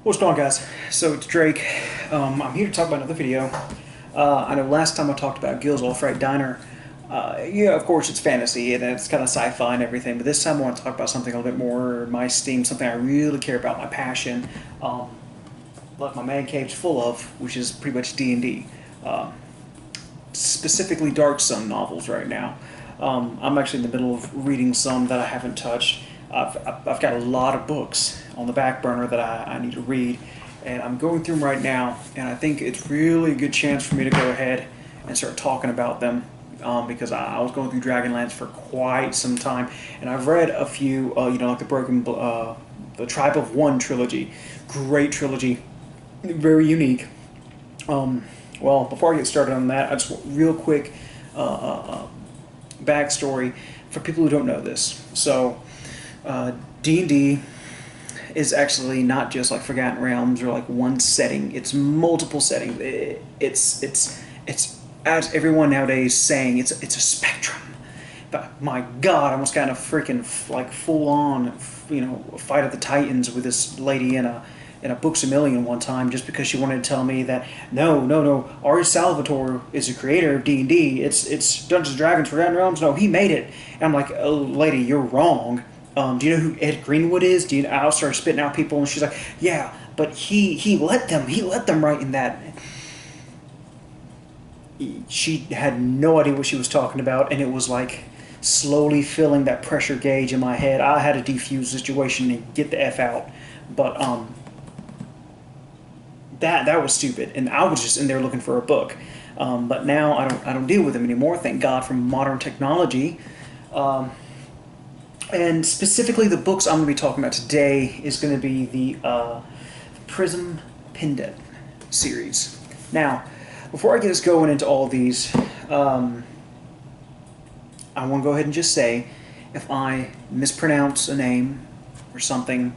What's going on, guys? So it's Drake. I'm here to talk about another video. I know last time I talked about Gil's All Fright Diner. Yeah, of course it's fantasy and it's kind of sci-fi and everything, but this time I want to talk about something a little bit more my steam, something I really care about, my passion, like my man cave's full of, which is pretty much D&D. Specifically Dark Sun novels right now. I'm actually in the middle of reading some that I haven't touched. I've got a lot of books on the back burner that I need to read, and I'm going through them right now, and I think it's really a good chance for me to go ahead and start talking about them, because I was going through Dragonlance for quite some time, and I've read a few, like the Tribe of One trilogy. Great trilogy, very unique. Well, before I get started on that, I just want real quick backstory for people who don't know this. So, D&D is actually not just like Forgotten Realms or like one setting. It's multiple settings. It's as everyone nowadays saying, it's a spectrum. But my God, I almost kind of freaking like full on, fight of the Titans with this lady in a Books A Million one time, just because she wanted to tell me that no, Ari Salvatore is the creator of D&D. It's Dungeons and Dragons Forgotten Realms. No, he made it. And I'm like, oh, lady, you're wrong. Do you know who Ed Greenwood is? I started spitting out people, and she's like, yeah, but he let them write in that. She had no idea what she was talking about, and it was like slowly filling that pressure gauge in my head. I had to defuse the situation and get the F out. But that was stupid, and I was just in there looking for a book. But now I don't deal with them anymore. Thank God for modern technology. And specifically, the books I'm going to be talking about today is going to be the Prism Pendant series. Now, before I get us going into all these, I want to go ahead and just say, if I mispronounce a name or something,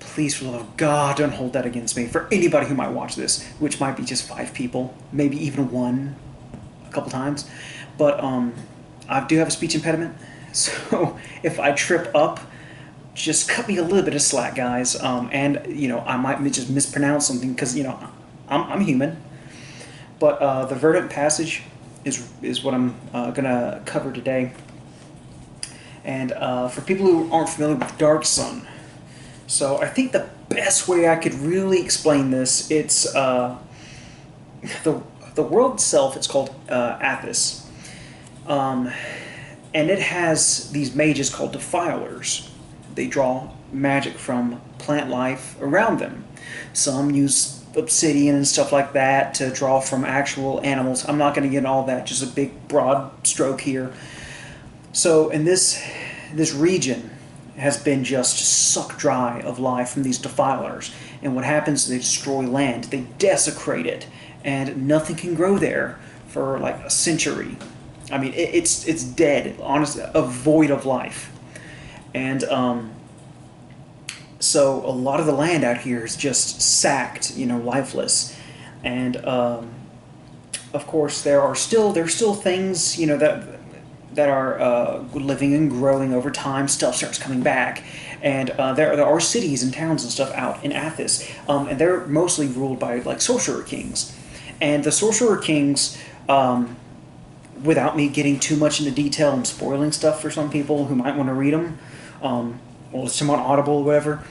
please, for the love of God, don't hold that against me. For anybody who might watch this, which might be just 5 people, maybe even one, a couple times. But I do have a speech impediment, so if I trip up, just cut me a little bit of slack, guys. And I might just mispronounce something because I'm human. But the Verdant Passage is what I'm gonna cover today. And for people who aren't familiar with Dark Sun, so I think the best way I could really explain this, it's the world itself. It's called Athos, and it has these mages called Defilers. They draw magic from plant life around them. Some use obsidian and stuff like that to draw from actual animals. I'm not going to get into all that. Just a big broad stroke here. So in this region has been just sucked dry of life from these Defilers. And what happens is they destroy land, they desecrate it, and nothing can grow there for like a century. I mean, it's dead, honestly, a void of life. And so a lot of the land out here is just sacked, lifeless. And of course, there's still things, that are living and growing over time. Stuff starts coming back, and there are cities and towns and stuff out in Athos, and they're mostly ruled by like Sorcerer Kings, and the Sorcerer Kings, without me getting too much into detail and spoiling stuff for some people who might want to read them, or someone Audible or whatever,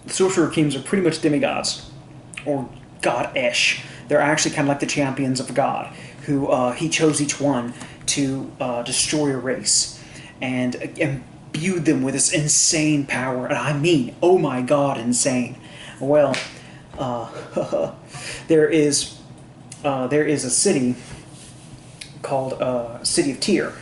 the Sorcerer Kings are pretty much demigods, or god-ish. They're actually kind of like the champions of God, who he chose each one to destroy a race and imbued them with this insane power. And I mean, oh my God, insane. Well, there is a city called City of Tyr,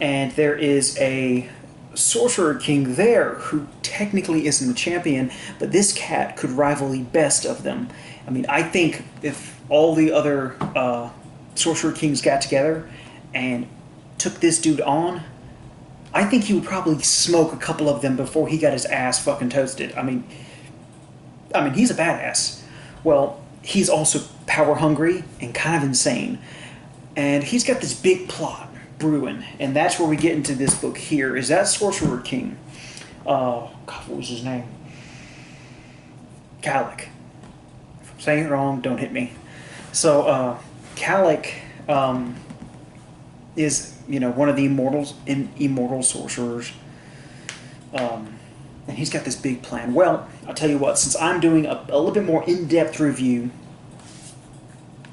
and there is a Sorcerer King there who technically isn't the champion, but this cat could rival the best of them. I mean, I think if all the other Sorcerer Kings got together and took this dude on, I think he would probably smoke a couple of them before he got his ass fucking toasted. I mean, he's a badass. Well, he's also power hungry and kind of insane. And he's got this big plot brewing, and that's where we get into this book here, is that Sorcerer King. God, what was his name? Calic. If I'm saying it wrong, don't hit me. So, Calic is, one of the immortal sorcerers. And he's got this big plan. Well, I'll tell you what, since I'm doing a little bit more in-depth review,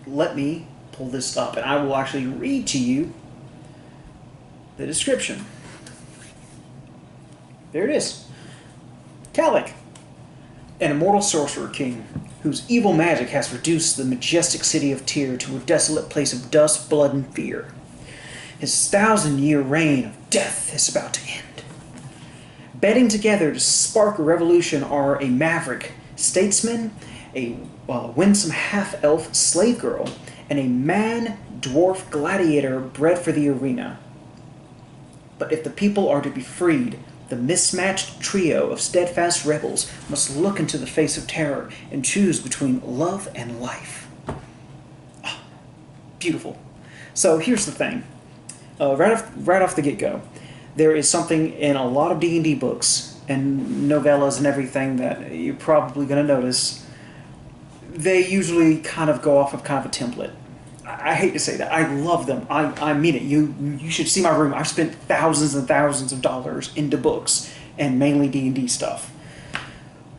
let me pull this up, and I will actually read to you the description. There it is. Calic, an immortal sorcerer king, whose evil magic has reduced the majestic city of Tyr to a desolate place of dust, blood, and fear. His 1,000-year reign of death is about to end. Banding together to spark a revolution are a maverick statesman, a winsome half-elf slave girl, and a man-dwarf gladiator bred for the arena. But if the people are to be freed, the mismatched trio of steadfast rebels must look into the face of terror and choose between love and life. Oh, beautiful. So here's the thing. Right off the get-go, there is something in a lot of D&D books and novellas and everything that you're probably going to notice. They usually kind of go off of kind of a template. I hate to say that. I love them. I mean it. You should see my room. I've spent thousands and thousands of dollars into books and mainly D&D stuff.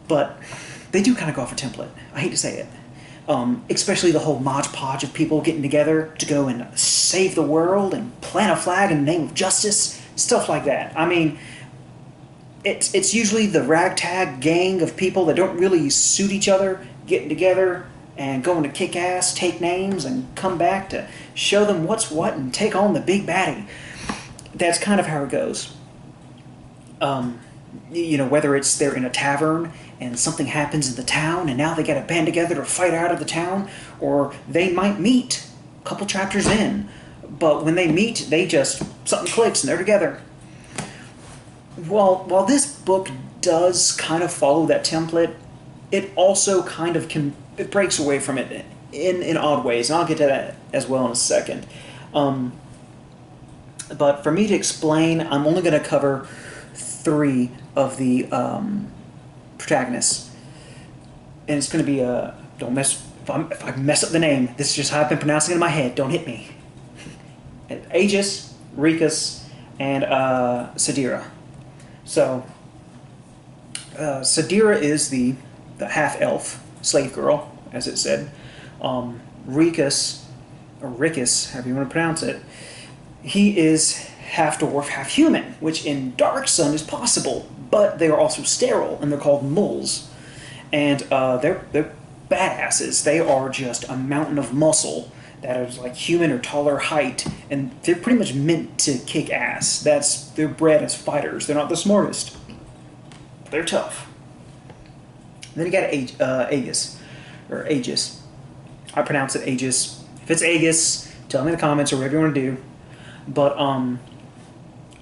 But they do kind of go off a template. I hate to say it. Especially the whole Mod Podge of people getting together to go and save the world and plant a flag in the name of justice. Stuff like that. I mean, it's usually the ragtag gang of people that don't really suit each other getting together and going to kick ass, take names, and come back to show them what's what and take on the big baddie. That's kind of how it goes. Whether it's they're in a tavern and something happens in the town and now they got to band together to fight out of the town, or they might meet a couple chapters in, but when they meet, something clicks and they're together. While this book does kind of follow that template, it also kind of it breaks away from it in odd ways, and I'll get to that as well in a second. But for me to explain, I'm only going to cover 3 of the protagonists, and it's going to be if I mess up the name, this is just how I've been pronouncing it in my head. Don't hit me. Aegis, Rikus, and Sadera. So, Sadera is the half-elf slave girl, as it said. Rikus, or Rikus, however you want to pronounce it, he is half-dwarf, half-human, which in Dark Sun is possible, but they are also sterile, and they're called moles. And they're badasses. They are just a mountain of muscle that is like human or taller height, and they're pretty much meant to kick ass. They're bred as fighters. They're not the smartest. They're tough. And then you got Aegis, or Aegis. I pronounce it Aegis. If it's Aegis, tell me in the comments or whatever you want to do. But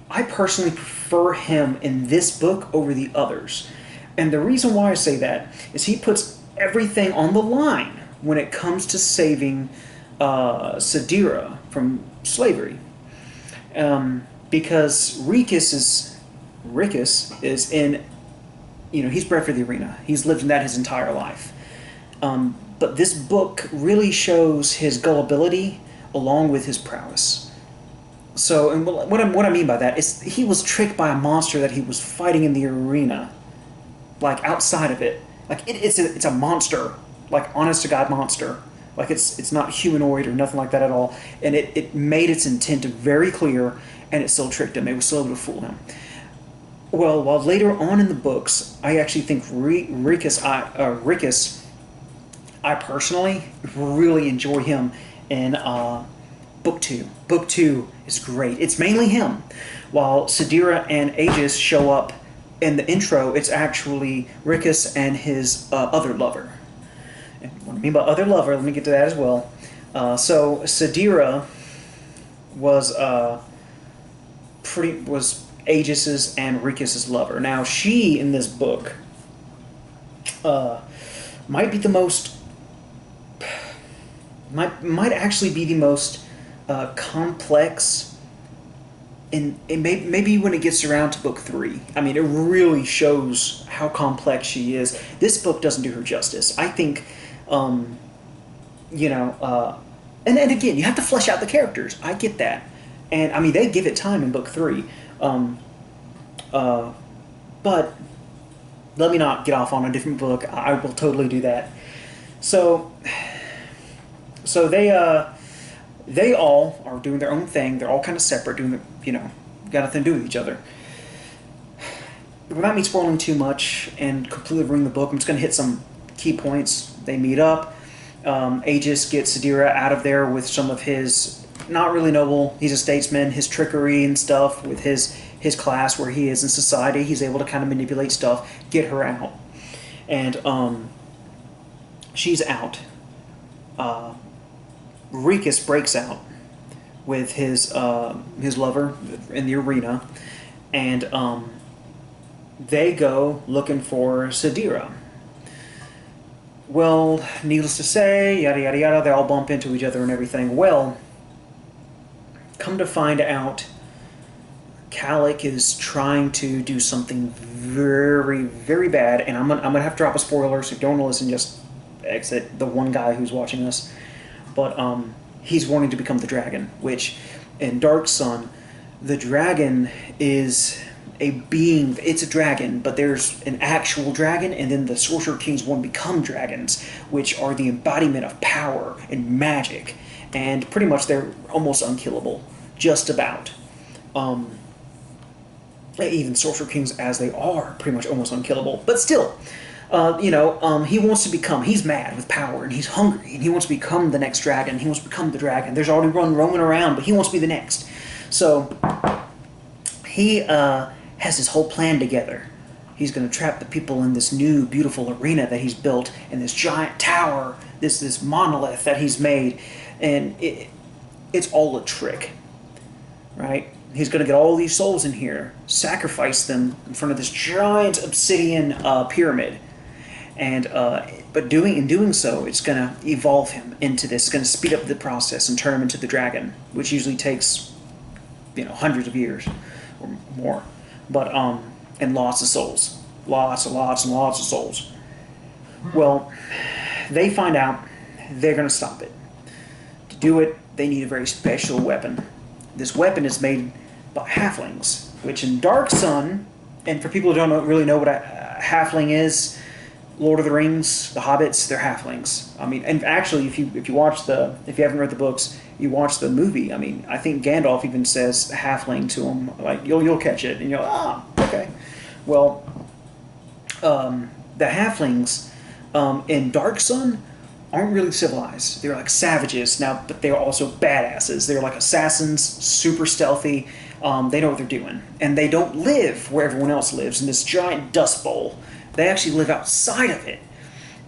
I personally prefer him in this book over the others. And the reason why I say that is he puts everything on the line when it comes to saving Sadera from slavery, because Rikus is in, he's bred for the arena. He's lived in that his entire life. But this book really shows his gullibility along with his prowess. So, and what I mean by that is he was tricked by a monster that he was fighting in the arena, like outside of it. Like it's a monster, like honest to God monster. Like it's not humanoid or nothing like that at all, and it made its intent very clear, and it still tricked him. It was still able to fool him. Well, while later on in the books, I actually think Rikus, I personally really enjoy him in book 2. Book 2 is great. It's mainly him. While Sadera and Aegis show up in the intro, it's actually Rikus and his other lover. And what I mean by other lover, let me get to that as well. So Sadera was Aegis's and Rikus's lover. Now she in this book might be the most might actually be the most complex and maybe when it gets around to book 3, I mean, it really shows how complex she is. This book doesn't do her justice. I think, you know, and again, you have to flesh out the characters. I get that, and I mean, they give it time in book 3, but let me not get off on a different book. I will totally do that. So they all are doing their own thing. They're all kind of separate, doing the, you know, got nothing to do with each other. Without me spoiling too much and completely ruining the book, I'm just going to hit some key points. They meet up. Aegis gets Sadera out of there with some of his, not really noble, he's a statesman, his trickery and stuff with his class where he is in society. He's able to kind of manipulate stuff, get her out. And she's out. Rikus breaks out with his lover in the arena, and they go looking for Sadera. Well, needless to say, yada yada yada, they all bump into each other and everything. Well, come to find out, Calic is trying to do something very, very bad, and I'm gonna have to drop a spoiler, so if you don't want to listen, just exit the one guy who's watching us. But he's wanting to become the dragon, which in Dark Sun, the dragon is a being. It's a dragon, but there's an actual dragon, and then the Sorcerer Kings want to become dragons, which are the embodiment of power and magic, and pretty much they're almost unkillable, just about. Even Sorcerer Kings as they are, pretty much almost unkillable, but still. He wants to become, he's mad with power, and he's hungry, and he wants to become the next dragon. He wants to become the dragon. There's already one roaming around, but he wants to be the next. So, he has his whole plan together. He's going to trap the people in this new, beautiful arena that he's built, in this giant tower, this monolith that he's made, and it's all a trick, right? He's going to get all these souls in here, sacrifice them in front of this giant obsidian pyramid. And but in doing so, it's going to evolve him into this. It's going to speed up the process and turn him into the dragon, which usually takes, hundreds of years or more. But and lots of souls, lots and lots and lots of souls. Well, they find out they're going to stop it. To do it, they need a very special weapon. This weapon is made by halflings, which in Dark Sun, and for people who don't really know what a halfling is, Lord of the Rings, the Hobbits, they're halflings. I mean, and actually, if you haven't read the books, you watch the movie. I mean, I think Gandalf even says halfling to him. Like you'll catch it, and you're like, okay. Well, the halflings in Dark Sun aren't really civilized. They're like savages now, but they're also badasses. They're like assassins, super stealthy. They know what they're doing, and they don't live where everyone else lives in this giant dust bowl. They actually live outside of it,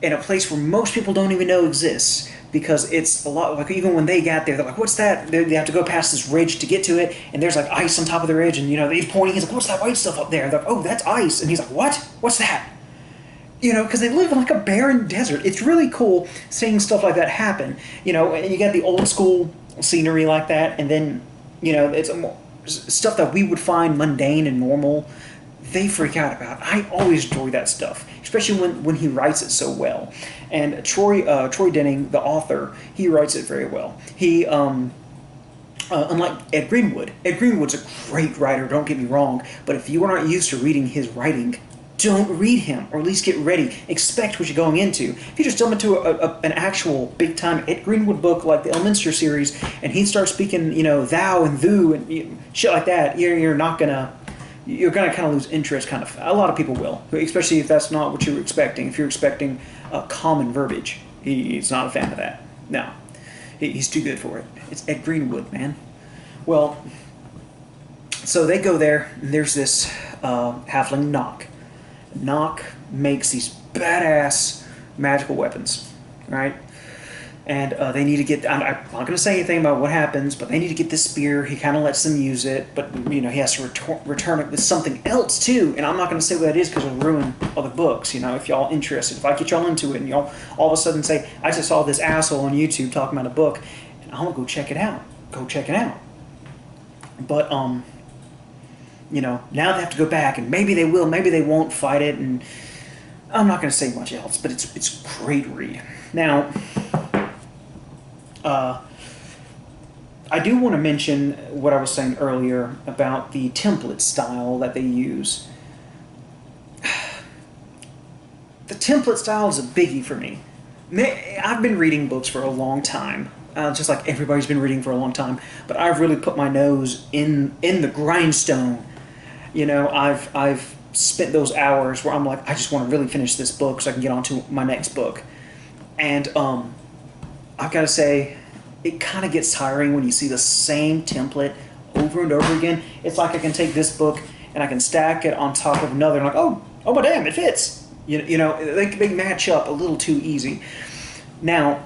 in a place where most people don't even know exists, because it's a lot, like even when they got there, they're like, what's that? They have to go past this ridge to get to it, and there's like ice on top of the ridge, and he's pointing, he's like, what's that white stuff up there? They're like, oh, that's ice. And he's like, what? What's that? Because they live in like a barren desert. It's really cool seeing stuff like that happen, and you got the old school scenery like that, and then, it's stuff that we would find mundane and normal, they freak out about. I always enjoy that stuff, especially when he writes it so well. And Troy Denning, the author, he writes it very well. He, unlike Ed Greenwood's a great writer, don't get me wrong, but if you are not used to reading his writing, don't read him, or at least get ready. Expect what you're going into. If you just jump into an actual big-time Ed Greenwood book like the Elminster series, and he starts speaking, thou and thou and shit like that, you're gonna kind of lose interest. Kind of, a lot of people will, especially if that's not what you're expecting. If you're expecting common verbiage, he's not a fan of that. No, he's too good for it. It's Ed Greenwood, man. Well, so they go there, and there's this halfling Nock. Nock makes these badass magical weapons, right? And they need to get, I'm not going to say anything about what happens, but they need to get this spear. He kind of lets them use it, but, he has to return it with something else, too. And I'm not going to say what that is because it'll ruin other books, if y'all interested. If I get y'all into it and y'all all of a sudden say, I just saw this asshole on YouTube talking about a book, and I'm going to go check it out. Go check it out. But, you know, now they have to go back, and maybe they will, maybe they won't fight it, and I'm not going to say much else, but it's a great read. Now, I do want to mention what I was saying earlier about the template style that they use. The template style is a biggie for me. I've been reading books for a long time, just like everybody's been reading for a long time, but I've really put my nose in the grindstone. You know, I've spent those hours where I'm like, I just want to really finish this book so I can get on to my next book. And I've got to say, it kind of gets tiring when you see the same template over and over again. It's like I can take this book and I can stack it on top of another, and I'm like, oh my damn, it fits. You know, they match up a little too easy. Now,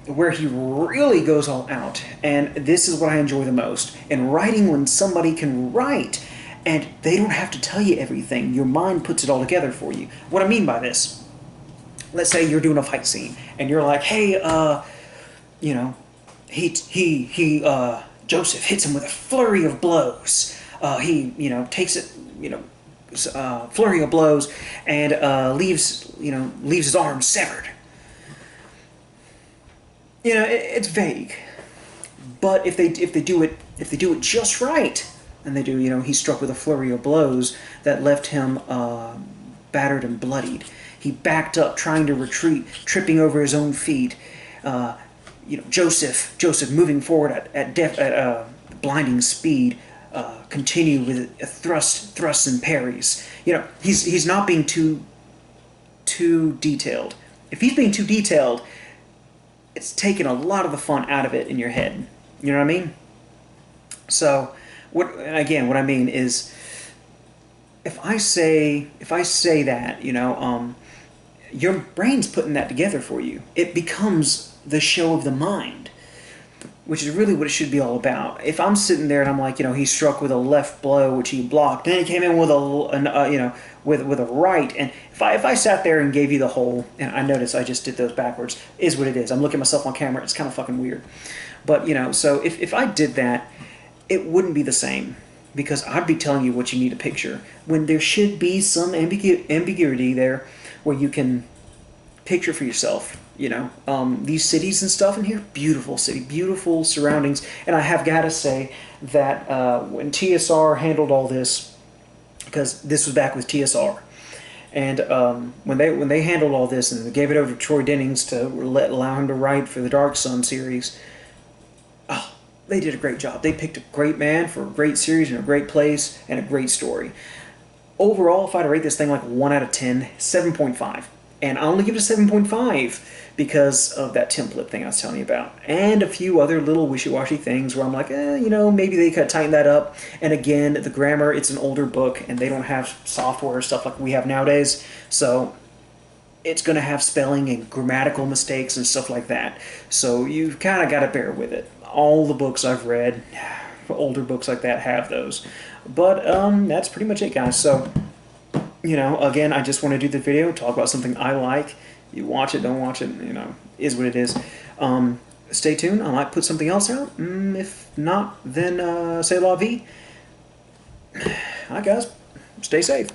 where he really goes all out, and this is what I enjoy the most, in writing, when somebody can write and they don't have to tell you everything. Your mind puts it all together for you. What I mean by this, let's say you're doing a fight scene and you're like, hey, you know, Joseph hits him with a flurry of blows. He, you know, takes it, you know, flurry of blows, and leaves his arm severed. You know, it's vague, but if they do it just right, and they do, you know, he's struck with a flurry of blows that left him battered and bloodied. He backed up, trying to retreat, tripping over his own feet. You know, Joseph moving forward at blinding speed. Continue with thrusts and parries. You know, he's not being too detailed. If he's being too detailed, it's taking a lot of the fun out of it in your head. You know what I mean? So, what I mean is, if I say that, you know, your brain's putting that together for you. It becomes the show of the mind, which is really what it should be all about. If I'm sitting there and I'm like, you know, he struck with a left blow, which he blocked, then he came in with with a right, and if I sat there and gave you the whole, and I notice I just did those backwards, is what it is. I'm looking at myself on camera. It's kind of fucking weird, but you know, so if I did that, it wouldn't be the same, because I'd be telling you what you need to picture when there should be some ambiguity there, where you can picture for yourself. You know, these cities and stuff in here, beautiful city, beautiful surroundings. And I have got to say that when TSR handled all this, because this was back with TSR, and when they handled all this and they gave it over to Troy Dennings to allow him to write for the Dark Sun series, oh, they did a great job. They picked a great man for a great series and a great place and a great story. Overall, if I had to rate this thing like 1 out of 10, 7.5. And I only give it a 7.5 because of that template thing I was telling you about. And a few other little wishy-washy things where I'm like, you know, maybe they could tighten that up. And again, the grammar, it's an older book, and they don't have software or stuff like we have nowadays. So it's going to have spelling and grammatical mistakes and stuff like that. So you've kind of got to bear with it. All the books I've read, older books like that, have those. But that's pretty much it, guys. So, you know, again, I just want to do the video, talk about something I like. You watch it, don't watch it, you know, is what it is. Stay tuned. I might put something else out. If not, then say la vie. All right, guys. Stay safe.